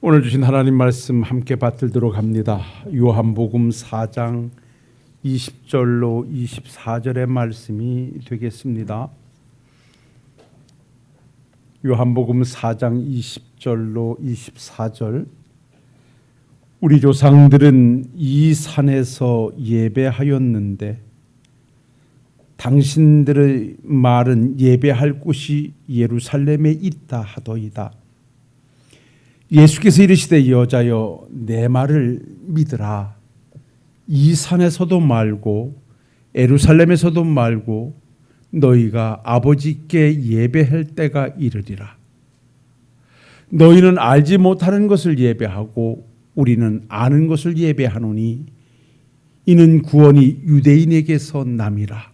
오늘 주신 하나님 말씀 함께 받들도록 합니다. 요한복음 4장 20절로 24절의 말씀이 되겠습니다. 요한복음 4장 20절로 24절. 우리 조상들은 이 산에서 예배하였는데 당신들의 말은 예배할 곳이 예루살렘에 있다 하더이다. 예수께서 이르시되 여자여 내 말을 믿으라. 이 산에서도 말고 예루살렘에서도 말고 너희가 아버지께 예배할 때가 이르리라. 너희는 알지 못하는 것을 예배하고 우리는 아는 것을 예배하노니 이는 구원이 유대인에게서 남이라.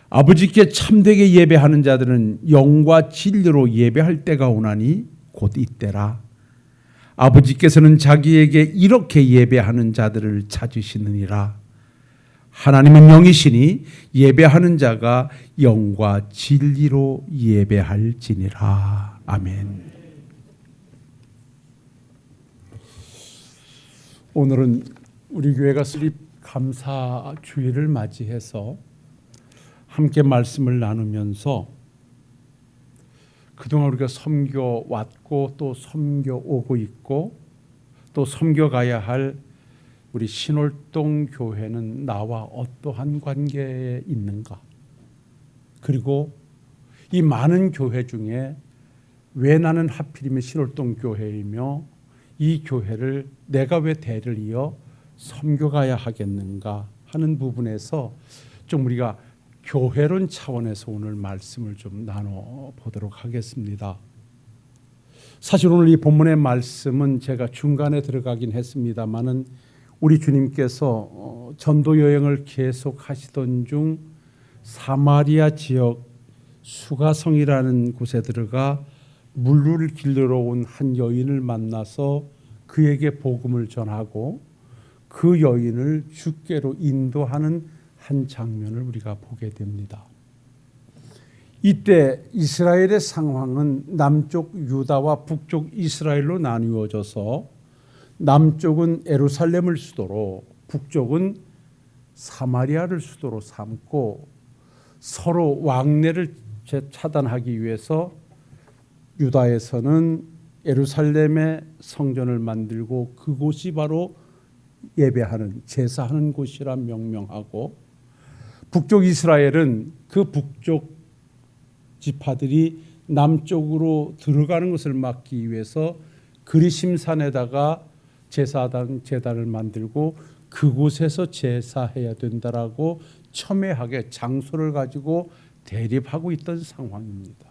아버지께 참되게 예배하는 자들은 영과 진리로 예배할 때가 오나니 곧 이때라. 아버지께서는 자기에게 이렇게 예배하는 자들을 찾으시느니라. 하나님은 영이시니 예배하는 자가 영과 진리로 예배할지니라. 아멘. 오늘은 우리 교회가 설립 감사 주일을 맞이해서 함께 말씀을 나누면서 그동안 우리가 섬겨왔고 또 섬겨오고 있고 또 섬겨가야 할 우리 신월동 교회는 나와 어떠한 관계에 있는가? 그리고 이 많은 교회 중에 왜 나는 하필이면 신월동 교회이며 이 교회를 내가 왜 대를 이어 섬겨가야 하겠는가 하는 부분에서 좀 우리가 교회론 차원에서 오늘 말씀을 좀 나눠보도록 하겠습니다. 사실 오늘 이 본문의 말씀은 제가 중간에 들어가긴 했습니다마는 우리 주님께서 전도 여행을 계속 하시던 중 사마리아 지역 수가성이라는 곳에 들어가 물을 길러 온 한 여인을 만나서 그에게 복음을 전하고 그 여인을 주께로 인도하는 한 장면을 우리가 보게 됩니다. 이때 이스라엘의 상황은 남쪽 유다와 북쪽 이스라엘로 나누어져서 남쪽은 예루살렘을 수도로 북쪽은 사마리아를 수도로 삼고 서로 왕래를 차단하기 위해서 유다에서는 예루살렘에 성전을 만들고 그곳이 바로 예배하는 제사하는 곳이라 명명하고 북쪽 이스라엘은 그 북쪽 지파들이 남쪽으로 들어가는 것을 막기 위해서 그리심산에다가 제단을 만들고 그곳에서 제사해야 된다라고 첨예하게 장소를 가지고 대립하고 있던 상황입니다.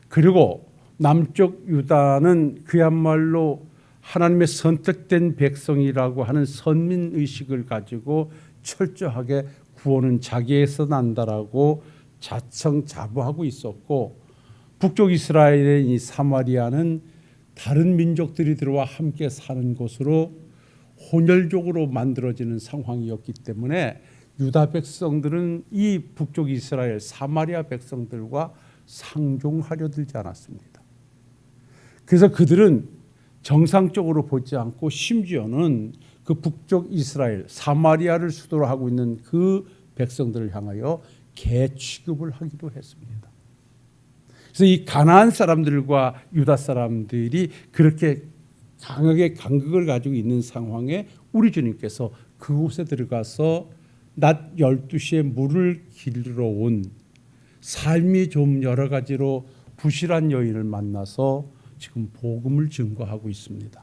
그리고 남쪽 유다는 그야말로 하나님의 선택된 백성이라고 하는 선민의식을 가지고 철저하게 구원은 자기에서 난다라고 자청자부하고 있었고 북쪽 이스라엘의 이 사마리아는 다른 민족들이 들어와 함께 사는 곳으로 혼혈족으로 만들어지는 상황이었기 때문에 유다 백성들은 이 북쪽 이스라엘 사마리아 백성들과 상종하려 들지 않았습니다. 그래서 그들은 정상적으로 보지 않고 심지어는 그 북쪽 이스라엘 사마리아를 수도로 하고 있는 그 백성들을 향하여 개 취급을 하기도 했습니다. 그래서 이 가나안 사람들과 유다 사람들이 그렇게 강하게 간극을 가지고 있는 상황에 우리 주님께서 그곳에 들어가서 낮 12시에 물을 길러 온 삶이 좀 여러 가지로 부실한 여인을 만나서 지금 복음을 증거하고 있습니다.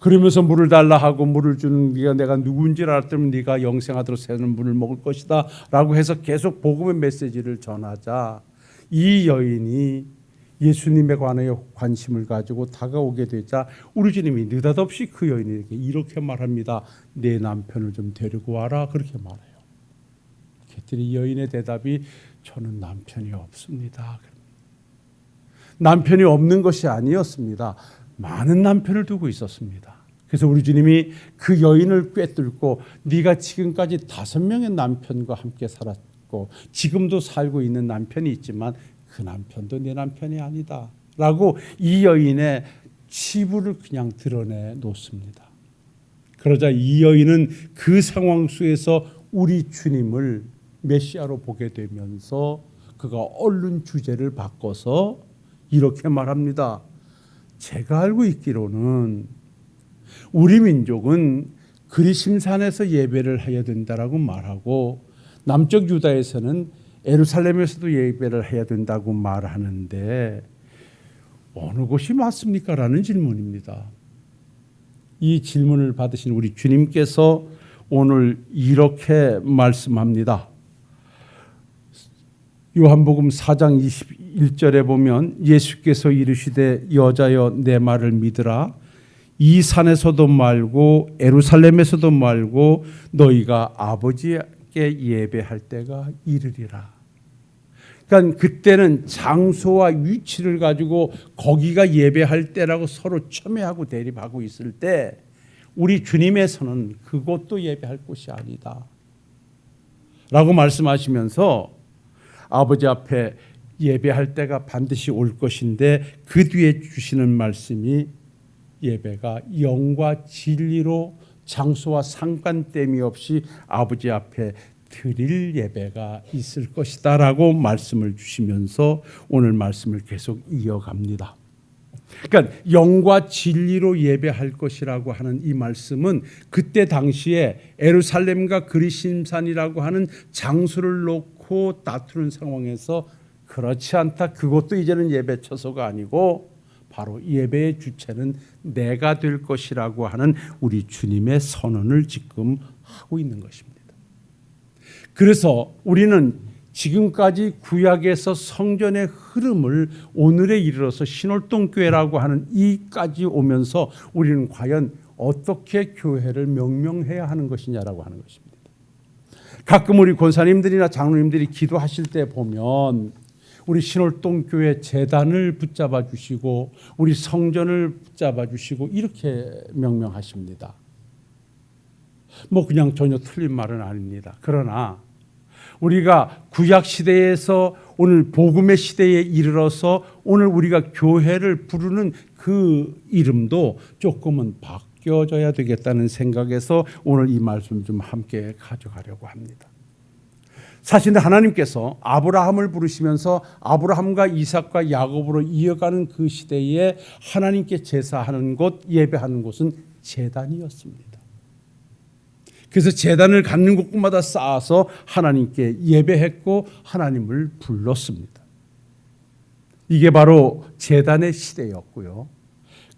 그러면서 물을 달라 하고 물을 주는 네가 내가 누군지를 알았다면 네가 영생하도록 새는 물을 먹을 것이다 라고 해서 계속 복음의 메시지를 전하자 이 여인이 예수님에 관하여 관심을 가지고 다가오게 되자 우리 주님이 느닷없이 그 여인에게 이렇게 말합니다. 내 남편을 좀 데리고 와라 그렇게 말해요. 그랬더니 여인의 대답이 저는 남편이 없습니다. 남편이 없는 것이 아니었습니다. 많은 남편을 두고 있었습니다. 그래서 우리 주님이 그 여인을 꿰뚫고 네가 지금까지 5명의 남편과 함께 살았고 지금도 살고 있는 남편이 있지만 그 남편도 내 남편이 아니다 라고 이 여인의 치부를 그냥 드러내 놓습니다. 그러자 이 여인은 그 상황 속에서 우리 주님을 메시아로 보게 되면서 그가 얼른 주제를 바꿔서 이렇게 말합니다. 제가 알고 있기로는 우리 민족은 그리심산에서 예배를 해야 된다라고 말하고 남쪽 유다에서는 예루살렘에서도 예배를 해야 된다고 말하는데 어느 곳이 맞습니까? 라는 질문입니다. 이 질문을 받으신 우리 주님께서 오늘 이렇게 말씀합니다. 요한복음 4장 21절에 보면 예수께서 이르시되 여자여 내 말을 믿으라. 이 산에서도 말고 예루살렘에서도 말고 너희가 아버지께 예배할 때가 이르리라. 그러니까 그때는 장소와 위치를 가지고 거기가 예배할 때라고 서로 첨예하고 대립하고 있을 때 우리 주님에서는 그것도 예배할 곳이 아니다 라고 말씀하시면서 아버지 앞에 예배할 때가 반드시 올 것인데 그 뒤에 주시는 말씀이 예배가 영과 진리로 장소와 상관됨이 없이 아버지 앞에 드릴 예배가 있을 것이다 라고 말씀을 주시면서 오늘 말씀을 계속 이어갑니다. 그러니까 영과 진리로 예배할 것이라고 하는 이 말씀은 그때 당시에 예루살렘과 그리심산이라고 하는 장소를 놓고 다투는 상황에서 그렇지 않다. 그것도 이제는 예배 처소가 아니고 바로 예배의 주체는 내가 될 것이라고 하는 우리 주님의 선언을 지금 하고 있는 것입니다. 그래서 우리는 지금까지 구약에서 성전의 흐름을 오늘에 이르러서 신월동교회라고 하는 이까지 오면서 우리는 과연 어떻게 교회를 명명해야 하는 것이냐라고 하는 것입니다. 가끔 우리 권사님들이나 장로님들이 기도하실 때 보면 우리 신월동교회 제단을 붙잡아 주시고 우리 성전을 붙잡아 주시고 이렇게 명명하십니다. 뭐 그냥 전혀 틀린 말은 아닙니다. 그러나 우리가 구약 시대에서 오늘 복음의 시대에 이르러서 오늘 우리가 교회를 부르는 그 이름도 조금은 바뀌어져야 되겠다는 생각에서 오늘 이 말씀 좀 함께 가져가려고 합니다. 사실 하나님께서 아브라함을 부르시면서 아브라함과 이삭과 야곱으로 이어가는 그 시대에 하나님께 제사하는 곳, 예배하는 곳은 제단이었습니다. 그래서 제단을 갖는 곳마다 쌓아서 하나님께 예배했고 하나님을 불렀습니다. 이게 바로 제단의 시대였고요.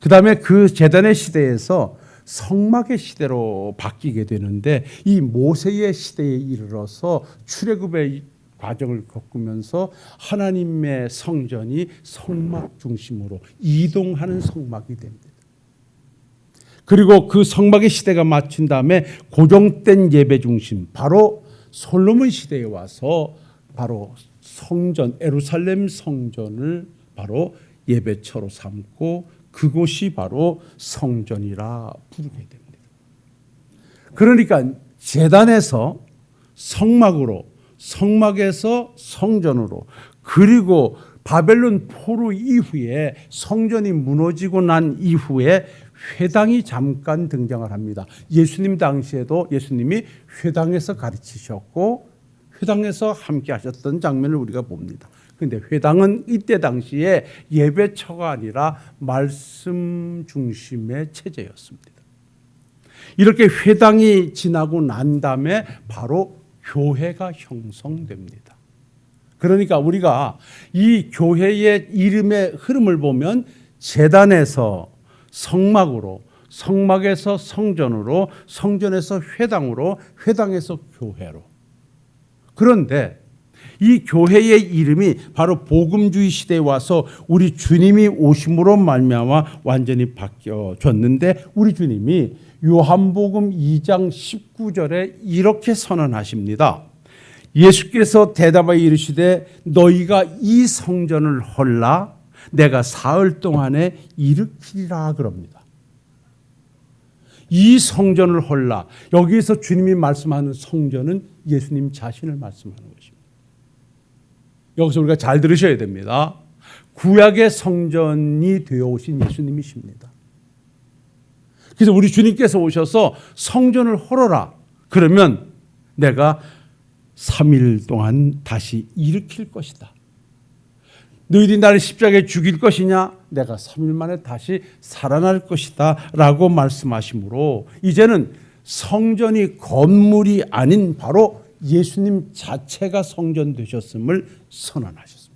그 다음에 그 제단의 시대에서 성막의 시대로 바뀌게 되는데 이 모세의 시대에 이르러서 출애굽의 과정을 겪으면서 하나님의 성전이 성막 중심으로 이동하는 성막이 됩니다. 그리고 그 성막의 시대가 마친 다음에 고정된 예배 중심 바로 솔로몬 시대에 와서 바로 성전 예루살렘 성전을 바로 예배처로 삼고 그곳이 바로 성전이라 부르게 됩니다. 그러니까 제단에서 성막으로 성막에서 성전으로 그리고 바벨론 포로 이후에 성전이 무너지고 난 이후에 회당이 잠깐 등장을 합니다. 예수님 당시에도 예수님이 회당에서 가르치셨고 회당에서 함께 하셨던 장면을 우리가 봅니다. 그런데 회당은 이때 당시에 예배처가 아니라 말씀 중심의 체제였습니다. 이렇게 회당이 지나고 난 다음에 바로 교회가 형성됩니다. 그러니까 우리가 이 교회의 이름의 흐름을 보면 제단에서 성막으로, 성막에서 성전으로, 성전에서 회당으로, 회당에서 교회로. 그런데 이 교회의 이름이 바로 복음주의 시대에 와서 우리 주님이 오심으로 말미암아 완전히 바뀌어졌는데 우리 주님이 요한복음 2장 19절에 이렇게 선언하십니다. 예수께서 대답하여 이르시되 너희가 이 성전을 헐라 내가 사흘 동안에 일으키리라 그럽니다. 이 성전을 헐라. 여기에서 주님이 말씀하는 성전은 예수님 자신을 말씀하는 것입니다. 여기서 우리가 잘 들으셔야 됩니다. 구약의 성전이 되어 오신 예수님이십니다. 그래서 우리 주님께서 오셔서 성전을 헐어라. 그러면 내가 3일 동안 다시 일으킬 것이다. 너희들이 나를 십자가에 죽일 것이냐? 내가 3일 만에 다시 살아날 것이다 라고 말씀하시므로 이제는 성전이 건물이 아닌 바로 예수님 자체가 성전 되셨음을 선언하셨습니다.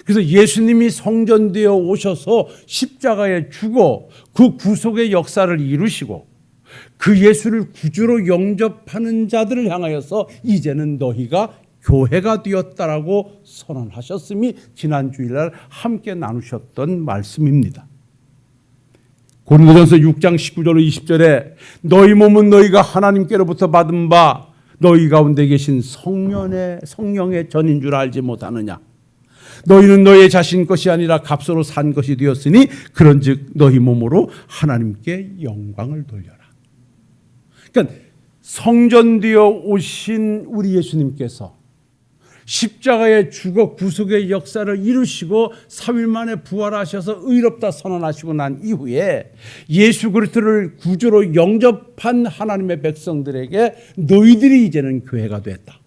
그래서 예수님이 성전되어 오셔서 십자가에 죽어 그 구속의 역사를 이루시고 그 예수를 구주로 영접하는 자들을 향하여서 이제는 너희가 교회가 되었다라고 선언하셨음이 지난 주일날 함께 나누셨던 말씀입니다. 고린도전서 6장 19절 20절에 너희 몸은 너희가 하나님께로부터 받은 바 너희 가운데 계신 성령의 전인 줄 알지 못하느냐. 너희는 너희의 자신 것이 아니라 값으로 산 것이 되었으니 그런즉 너희 몸으로 하나님께 영광을 돌려라. 그러니까 성전되어 오신 우리 예수님께서 십자가에 죽어 구속의 역사를 이루시고 3일 만에 부활하셔서 의롭다 선언하시고 난 이후에 예수 그리스도를 구주로 영접한 하나님의 백성들에게 너희들이 이제는 교회가 됐다.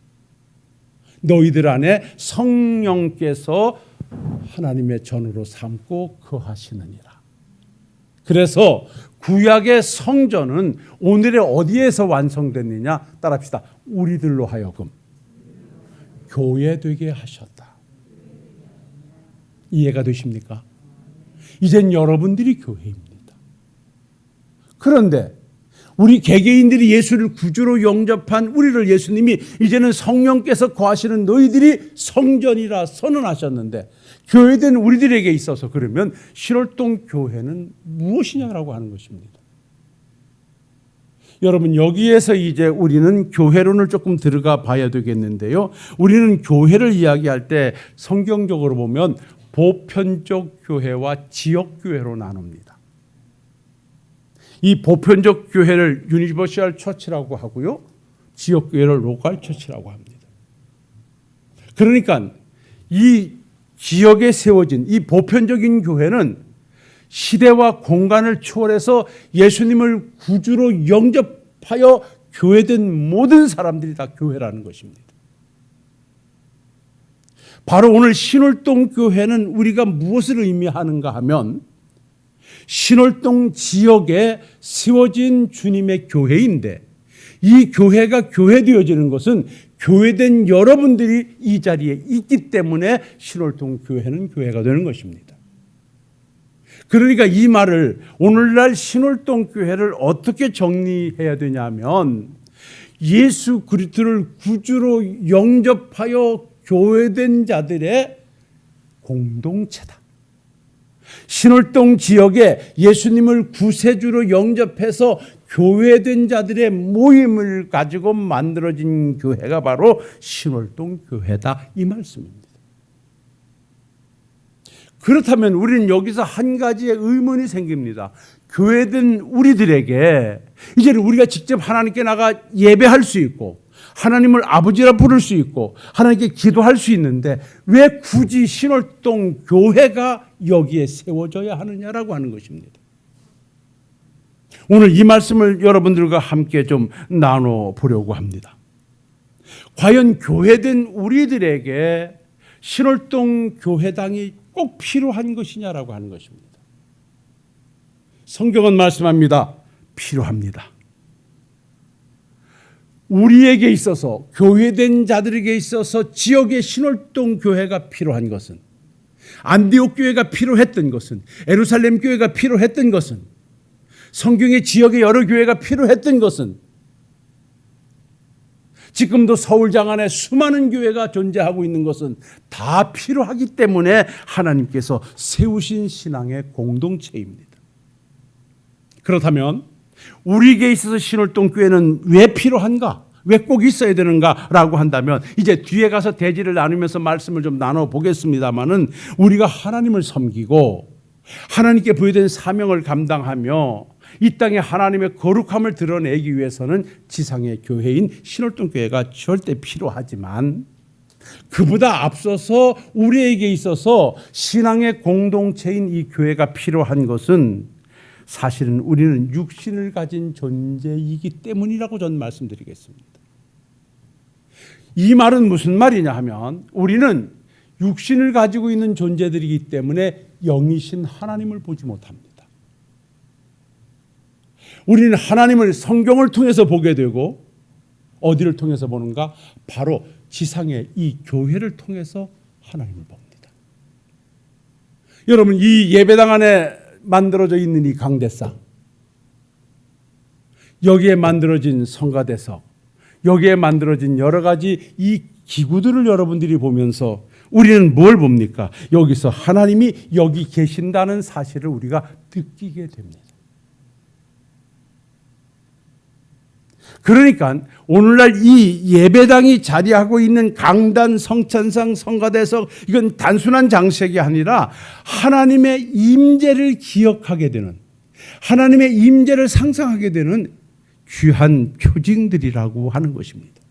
너희들 안에 성령께서 하나님의 전으로 삼고 거하시느니라. 그래서 구약의 성전은 오늘의 어디에서 완성됐느냐? 따라합시다. 우리들로 하여금 교회 되게 하셨다. 이해가 되십니까? 이젠 여러분들이 교회입니다. 그런데 우리 개개인들이 예수를 구주로 영접한 우리를 예수님이 이제는 성령께서 거하시는 너희들이 성전이라 선언하셨는데 교회된 우리들에게 있어서 그러면 신월동 교회는 무엇이냐라고 하는 것입니다. 여러분 여기에서 이제 우리는 교회론을 조금 들어가 봐야 되겠는데요. 우리는 교회를 이야기할 때 성경적으로 보면 보편적 교회와 지역 교회로 나눕니다. 이 보편적 교회를 유니버셜 처치라고 하고요. 지역 교회를 로컬 처치라고 합니다. 그러니까 이 지역에 세워진 이 보편적인 교회는 시대와 공간을 초월해서 예수님을 구주로 영접하여 교회된 모든 사람들이 다 교회라는 것입니다. 바로 오늘 신월동 교회는 우리가 무엇을 의미하는가 하면 신월동 지역에 세워진 주님의 교회인데 이 교회가 교회되어지는 것은 교회된 여러분들이 이 자리에 있기 때문에 신월동 교회는 교회가 되는 것입니다. 그러니까 이 말을 오늘날 신월동 교회를 어떻게 정리해야 되냐면 예수 그리스도를 구주로 영접하여 교회된 자들의 공동체다. 신월동 지역에 예수님을 구세주로 영접해서 교회된 자들의 모임을 가지고 만들어진 교회가 바로 신월동 교회다 이 말씀입니다. 그렇다면 우리는 여기서 한 가지의 의문이 생깁니다. 교회된 우리들에게 이제는 우리가 직접 하나님께 나가 예배할 수 있고 하나님을 아버지라 부를 수 있고 하나님께 기도할 수 있는데 왜 굳이 신월동 교회가 여기에 세워져야 하느냐라고 하는 것입니다. 오늘 이 말씀을 여러분들과 함께 좀 나눠보려고 합니다. 과연 교회된 우리들에게 신월동 교회당이 꼭 필요한 것이냐라고 하는 것입니다. 성경은 말씀합니다. 필요합니다. 우리에게 있어서 교회된 자들에게 있어서 지역의 신월동 교회가 필요한 것은 안디옥 교회가 필요했던 것은 예루살렘 교회가 필요했던 것은 성경의 지역의 여러 교회가 필요했던 것은 지금도 서울 장안에 수많은 교회가 존재하고 있는 것은 다 필요하기 때문에 하나님께서 세우신 신앙의 공동체입니다. 그렇다면 우리에게 있어서 신월동 교회는 왜 필요한가? 왜 꼭 있어야 되는가라고 한다면 이제 뒤에 가서 대지를 나누면서 말씀을 좀 나눠보겠습니다마는 우리가 하나님을 섬기고 하나님께 부여된 사명을 감당하며 이 땅에 하나님의 거룩함을 드러내기 위해서는 지상의 교회인 신월동 교회가 절대 필요하지만 그보다 앞서서 우리에게 있어서 신앙의 공동체인 이 교회가 필요한 것은 사실은 우리는 육신을 가진 존재이기 때문이라고 저는 말씀드리겠습니다. 이 말은 무슨 말이냐 하면 우리는 육신을 가지고 있는 존재들이기 때문에 영이신 하나님을 보지 못합니다. 우리는 하나님을 성경을 통해서 보게 되고 어디를 통해서 보는가? 바로 지상의 이 교회를 통해서 하나님을 봅니다. 여러분, 이 예배당 안에 만들어져 있는 이 강대상, 여기에 만들어진 성가대석, 여기에 만들어진 여러 가지 이 기구들을 여러분들이 보면서 우리는 뭘 봅니까? 여기서 하나님이 여기 계신다는 사실을 우리가 느끼게 됩니다. 그러니까 오늘날 이 예배당이 자리하고 있는 강단, 성찬상, 성가대석, 이건 단순한 장식이 아니라 하나님의 임재를 기억하게 되는, 하나님의 임재를 상상하게 되는 귀한 표징들이라고 하는 것입니다.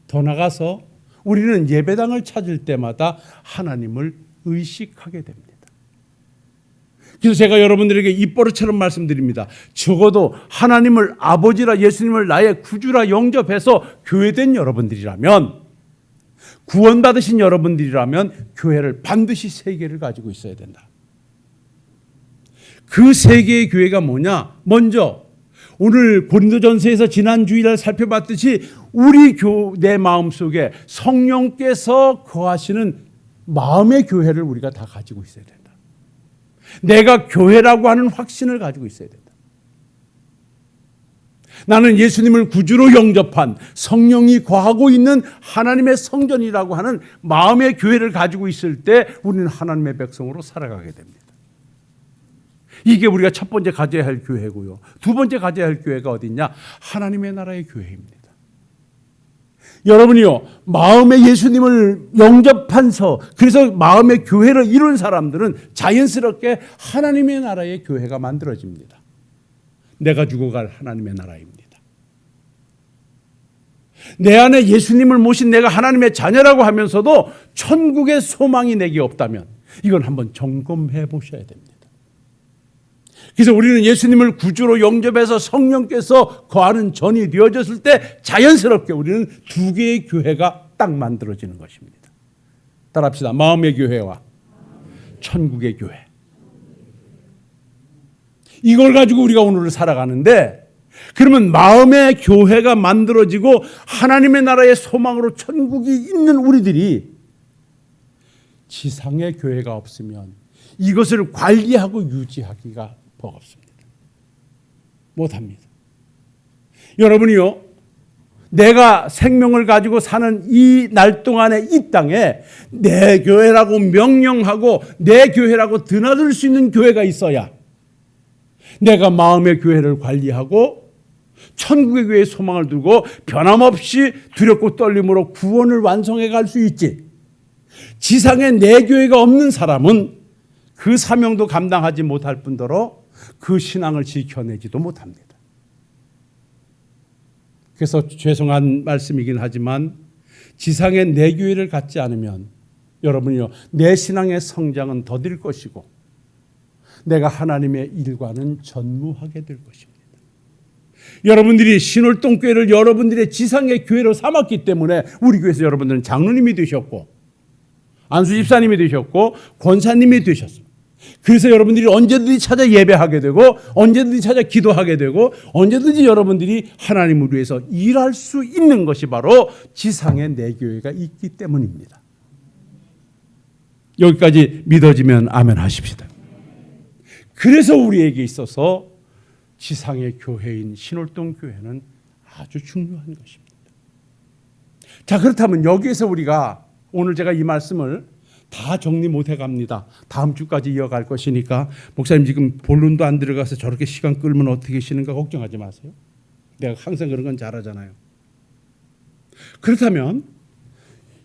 더 나아가서 우리는 예배당을 찾을 때마다 하나님을 의식하게 됩니다. 그래서 제가 여러분들에게 입버릇처럼 말씀드립니다. 적어도 하나님을 아버지라 예수님을 나의 구주라 영접해서 교회된 여러분들이라면, 구원받으신 여러분들이라면 교회를 반드시 세 개를 가지고 있어야 된다. 그 세 개의 교회가 뭐냐? 먼저 오늘 고린도전서에서 지난 주일날 살펴봤듯이 우리 내 마음속에 성령께서 거하시는 마음의 교회를 우리가 다 가지고 있어야 된다. 내가 교회라고 하는 확신을 가지고 있어야 된다. 나는 예수님을 구주로 영접한 성령이 거하고 있는 하나님의 성전이라고 하는 마음의 교회를 가지고 있을 때 우리는 하나님의 백성으로 살아가게 됩니다. 이게 우리가 첫 번째 가져야 할 교회고요. 두 번째 가져야 할 교회가 어디냐? 하나님의 나라의 교회입니다. 여러분이요, 마음의 예수님을 영접한서 그래서 마음의 교회를 이룬 사람들은 자연스럽게 하나님의 나라의 교회가 만들어집니다. 내가 죽어갈 하나님의 나라입니다. 내 안에 예수님을 모신 내가 하나님의 자녀라고 하면서도 천국의 소망이 내게 없다면 이건 한번 점검해 보셔야 됩니다. 그래서 우리는 예수님을 구주로 영접해서 성령께서 거하는 전이 되어졌을 때 자연스럽게 우리는 두 개의 교회가 딱 만들어지는 것입니다. 따라합시다. 마음의 교회와 천국의 교회. 이걸 가지고 우리가 오늘을 살아가는데, 그러면 마음의 교회가 만들어지고 하나님의 나라의 소망으로 천국이 있는 우리들이 지상의 교회가 없으면 이것을 관리하고 유지하기가 버겁습니다. 못합니다. 여러분이요, 내가 생명을 가지고 사는 이 날 동안에 이 땅에 내 교회라고 명령하고 내 교회라고 드나들 수 있는 교회가 있어야 내가 마음의 교회를 관리하고 천국의 교회에 소망을 두고 변함없이 두렵고 떨림으로 구원을 완성해 갈 수 있지. 지상에 내 교회가 없는 사람은 그 사명도 감당하지 못할 뿐더러 그 신앙을 지켜내지도 못합니다. 그래서 죄송한 말씀이긴 하지만 지상에 내 교회를 갖지 않으면 여러분이요, 내 신앙의 성장은 더딜 것이고 내가 하나님의 일과는 전무하게 될 것입니다. 여러분들이 신월동교회를 여러분들의 지상의 교회로 삼았기 때문에 우리 교회에서 여러분들은 장로님이 되셨고 안수 집사님이 되셨고 권사님이 되셨습니다. 그래서 여러분들이 언제든지 찾아 예배하게 되고 언제든지 찾아 기도하게 되고 언제든지 여러분들이 하나님을 위해서 일할 수 있는 것이 바로 지상에 내 교회가 있기 때문입니다. 여기까지 믿어지면 아멘 하십시다. 그래서 우리에게 있어서 지상의 교회인 신월동 교회는 아주 중요한 것입니다. 자, 그렇다면 여기에서 우리가 오늘 제가 이 말씀을 다 정리 못해 갑니다. 다음 주까지 이어갈 것이니까 목사님 지금 본론도 안 들어가서 저렇게 시간 끌면 어떻게 하시는가 걱정하지 마세요. 내가 항상 그런 건 잘하잖아요. 그렇다면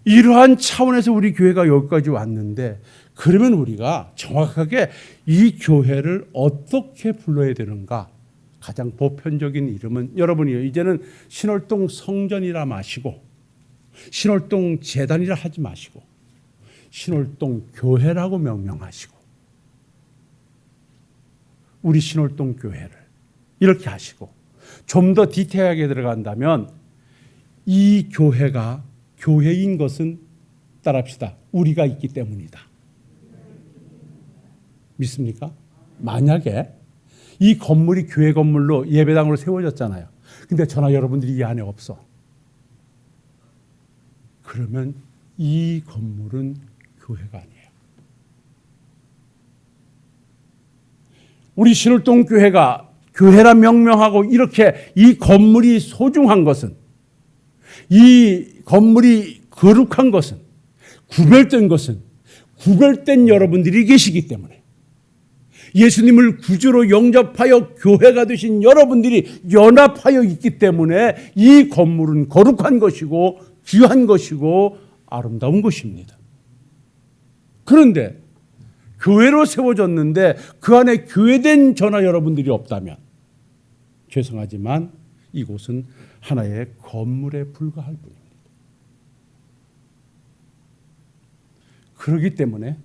이러한 차원에서 우리 교회가 여기까지 왔는데 그러면 우리가 정확하게 이 교회를 어떻게 불러야 되는가? 가장 보편적인 이름은 여러분이요, 이제는 신월동 성전이라 마시고 신월동 재단이라 하지 마시고 신월동 교회라고 명명하시고 우리 신월동 교회를 이렇게 하시고 좀 더 디테일하게 들어간다면 이 교회가 교회인 것은 따라합시다. 우리가 있기 때문이다. 믿습니까? 만약에 이 건물이 교회 건물로 예배당으로 세워졌잖아요. 근데 저나 여러분들이 이 안에 없어. 그러면 이 건물은 교회가 아니에요. 우리 신월동 교회가 교회라 명명하고 이렇게 이 건물이 소중한 것은, 이 건물이 거룩한 것은, 구별된 것은 구별된 여러분들이 계시기 때문에, 예수님을 구주로 영접하여 교회가 되신 여러분들이 연합하여 있기 때문에 이 건물은 거룩한 것이고 귀한 것이고 아름다운 것입니다. 그런데 교회로 세워졌는데 그 안에 교회된 저나 여러분들이 없다면 죄송하지만 이곳은 하나의 건물에 불과할 뿐입니다. 그렇기 때문에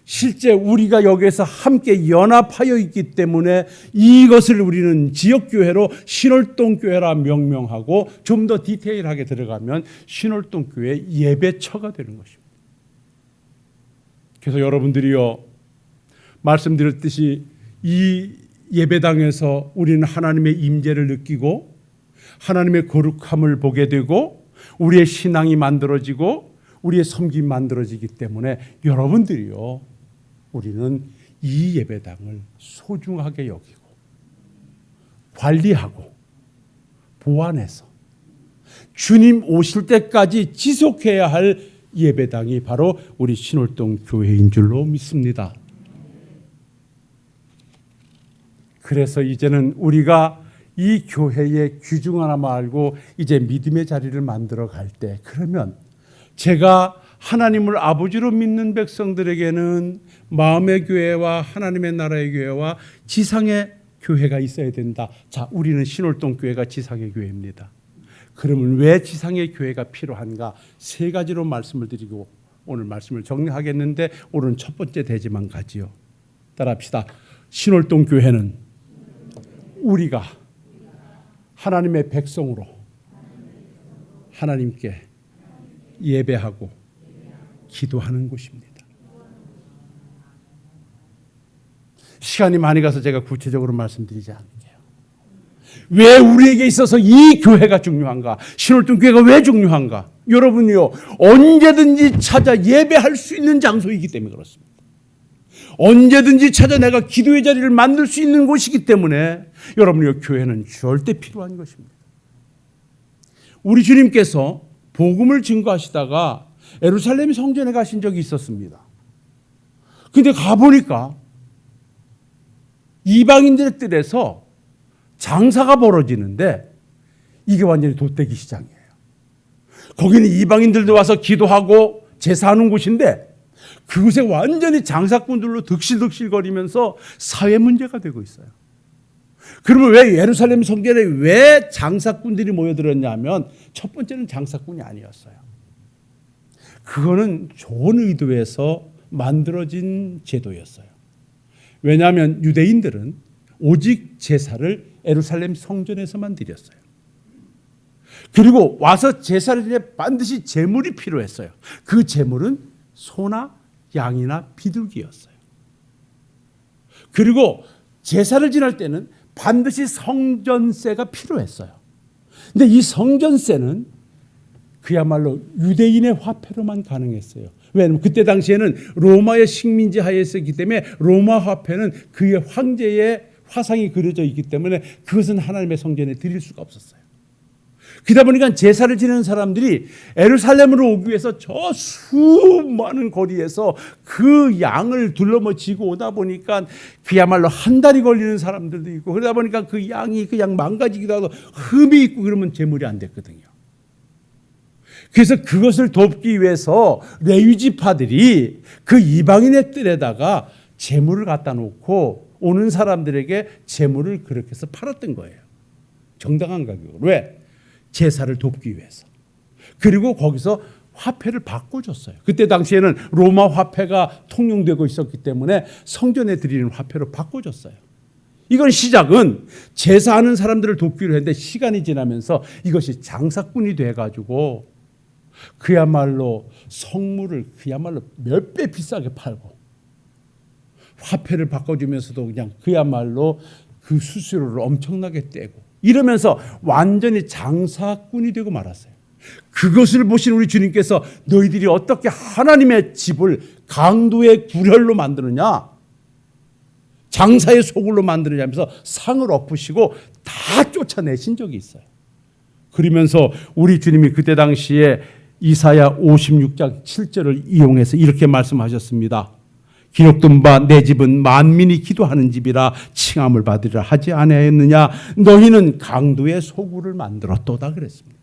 실제 우리가 여기에서 함께 연합하여 있기 때문에 이것을 우리는 지역교회로 신월동교회라 명명하고 좀 더 디테일하게 들어가면 신월동교회 예배처가 되는 것입니다. 그래서 여러분들이요, 말씀드렸듯이 이 예배당에서 우리는 하나님의 임재를 느끼고 하나님의 거룩함을 보게 되고 우리의 신앙이 만들어지고 우리의 섬김이 만들어지기 때문에 여러분들이요, 우리는 이 예배당을 소중하게 여기고 관리하고 보완해서 주님 오실 때까지 지속해야 할 예배당이 바로 우리 신월동 교회인 줄로 믿습니다. 그래서 이제는 우리가 이 교회의 귀중 하나만 알고 이제 믿음의 자리를 만들어 갈 때, 그러면 제가 하나님을 아버지로 믿는 백성들에게는 마음의 교회와 하나님의 나라의 교회와 지상의 교회가 있어야 된다. 자, 우리는 신월동 교회가 지상의 교회입니다. 그러면 왜 지상의 교회가 필요한가? 세 가지로 말씀을 드리고 오늘 말씀을 정리하겠는데, 오늘은 첫 번째 대지만 가지요. 따라합시다. 신월동 교회는 우리가 하나님의 백성으로 하나님께 예배하고 기도하는 곳입니다. 시간이 많이 가서 제가 구체적으로 말씀드리지 않을게요. 왜 우리에게 있어서 이 교회가 중요한가? 신월동 교회가 왜 중요한가? 여러분이요, 언제든지 찾아 예배할 수 있는 장소이기 때문에 그렇습니다. 언제든지 찾아 내가 기도의 자리를 만들 수 있는 곳이기 때문에 여러분의 교회는 절대 필요한 것입니다. 우리 주님께서 복음을 증거하시다가 예루살렘 성전에 가신 적이 있었습니다. 근데 가보니까 이방인들의 뜰에서 장사가 벌어지는데 이게 완전히 돗대기 시장이에요. 거기는 이방인들도 와서 기도하고 제사하는 곳인데 그곳에 완전히 장사꾼들로 득실득실거리면서 사회 문제가 되고 있어요. 그러면 왜 예루살렘 성전에 왜 장사꾼들이 모여들었냐면 첫 번째는 장사꾼이 아니었어요. 그거는 좋은 의도에서 만들어진 제도였어요. 왜냐하면 유대인들은 오직 제사를 예루살렘 성전에서만 드렸어요. 그리고 와서 제사를 드려 반드시 제물이 필요했어요. 그 제물은 소나 양이나 비둘기였어요. 그리고 제사를 지낼 때는 반드시 성전세가 필요했어요. 근데 이 성전세는 그야말로 유대인의 화폐로만 가능했어요. 왜냐하면 그때 당시에는 로마의 식민지 하에 있었기 때문에 로마 화폐는 그의 황제의 화상이 그려져 있기 때문에 그것은 하나님의 성전에 드릴 수가 없었어요. 그러다 보니까 제사를 지내는 사람들이 예루살렘으로 오기 위해서 저 수많은 거리에서 그 양을 둘러머지고 오다 보니까 그야말로 한 달이 걸리는 사람들도 있고, 그러다 보니까 그 양이 그냥 망가지기도 하고 흠이 있고 그러면 제물이 안 됐거든요. 그래서 그것을 돕기 위해서 레위 지파들이 그 이방인의 뜰에다가 제물을 갖다 놓고 오는 사람들에게 제물을 그렇게 해서 팔았던 거예요. 정당한 가격으로. 왜? 제사를 돕기 위해서. 그리고 거기서 화폐를 바꿔줬어요. 그때 당시에는 로마 화폐가 통용되고 있었기 때문에 성전에 드리는 화폐로 바꿔줬어요. 이건 시작은 제사하는 사람들을 돕기로 했는데 시간이 지나면서 이것이 장사꾼이 돼가지고 그야말로 성물을 그야말로 몇 배 비싸게 팔고 화폐를 바꿔주면서도 그냥 그야말로 그 수수료를 엄청나게 떼고 이러면서 완전히 장사꾼이 되고 말았어요. 그것을 보신 우리 주님께서 너희들이 어떻게 하나님의 집을 강도의 굴혈로 만드느냐, 장사의 소굴로 만드느냐 하면서 상을 엎으시고 다 쫓아내신 적이 있어요. 그러면서 우리 주님이 그때 당시에 이사야 56장 7절을 이용해서 이렇게 말씀하셨습니다. 기록된 바 내 집은 만민이 기도하는 집이라 칭함을 받으리라 하지 아니하였느냐. 너희는 강도의 소굴을 만들었도다 그랬습니다.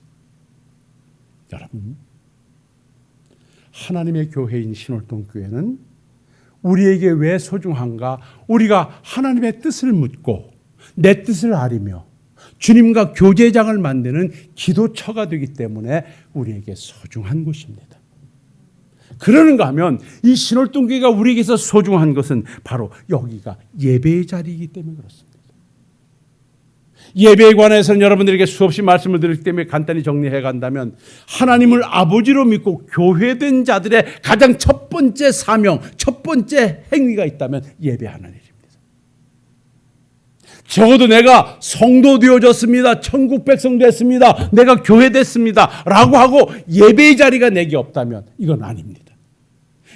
여러분, 하나님의 교회인 신월동 교회는 우리에게 왜 소중한가? 우리가 하나님의 뜻을 묻고 내 뜻을 아리며 주님과 교제장을 만드는 기도처가 되기 때문에 우리에게 소중한 곳입니다. 그러는가 하면 이 신월동 교회가 우리에게서 소중한 것은 바로 여기가 예배의 자리이기 때문에 그렇습니다. 예배에 관해서는 여러분들에게 수없이 말씀을 드렸기 때문에 간단히 정리해 간다면 하나님을 아버지로 믿고 교회된 자들의 가장 첫 번째 사명, 첫 번째 행위가 있다면 예배하는 일입니다. 적어도 내가 성도 되어졌습니다. 천국 백성 됐습니다. 내가 교회 됐습니다. 라고 하고 예배의 자리가 내게 없다면 이건 아닙니다.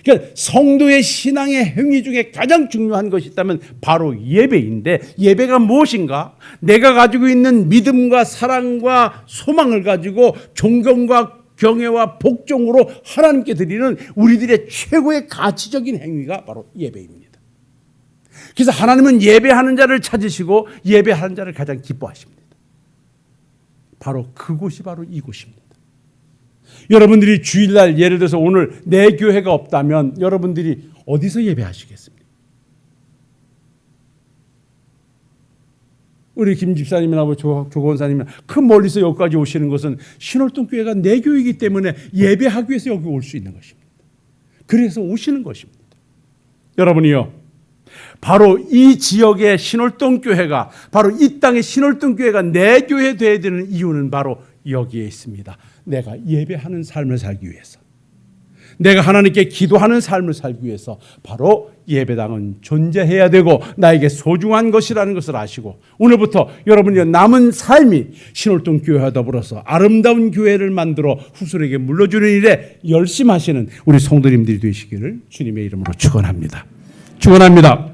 그러니까 성도의 신앙의 행위 중에 가장 중요한 것이 있다면 바로 예배인데 예배가 무엇인가? 내가 가지고 있는 믿음과 사랑과 소망을 가지고 존경과 경외와 복종으로 하나님께 드리는 우리들의 최고의 가치적인 행위가 바로 예배입니다. 그래서 하나님은 예배하는 자를 찾으시고 예배하는 자를 가장 기뻐하십니다. 바로 그곳이 바로 이곳입니다. 여러분들이 주일날 예를 들어서 오늘 내 교회가 없다면 여러분들이 어디서 예배하시겠습니까? 우리 김 집사님이나 조 권사님이나 큰 멀리서 여기까지 오시는 것은 신월동 교회가 내 교회이기 때문에 예배하기 위해서 여기 올 수 있는 것입니다. 그래서 오시는 것입니다. 여러분이요, 바로 이 지역의 신월동 교회가, 바로 이 땅의 신월동 교회가 내 교회 되어야 되는 이유는 바로 여기에 있습니다. 내가 예배하는 삶을 살기 위해서, 내가 하나님께 기도하는 삶을 살기 위해서 바로 예배당은 존재해야 되고 나에게 소중한 것이라는 것을 아시고 오늘부터 여러분의 남은 삶이 신월동 교회와 더불어서 아름다운 교회를 만들어 후손에게 물려주는 일에 열심하시는 우리 성도님들이 되시기를 주님의 이름으로 축원합니다. 축원합니다.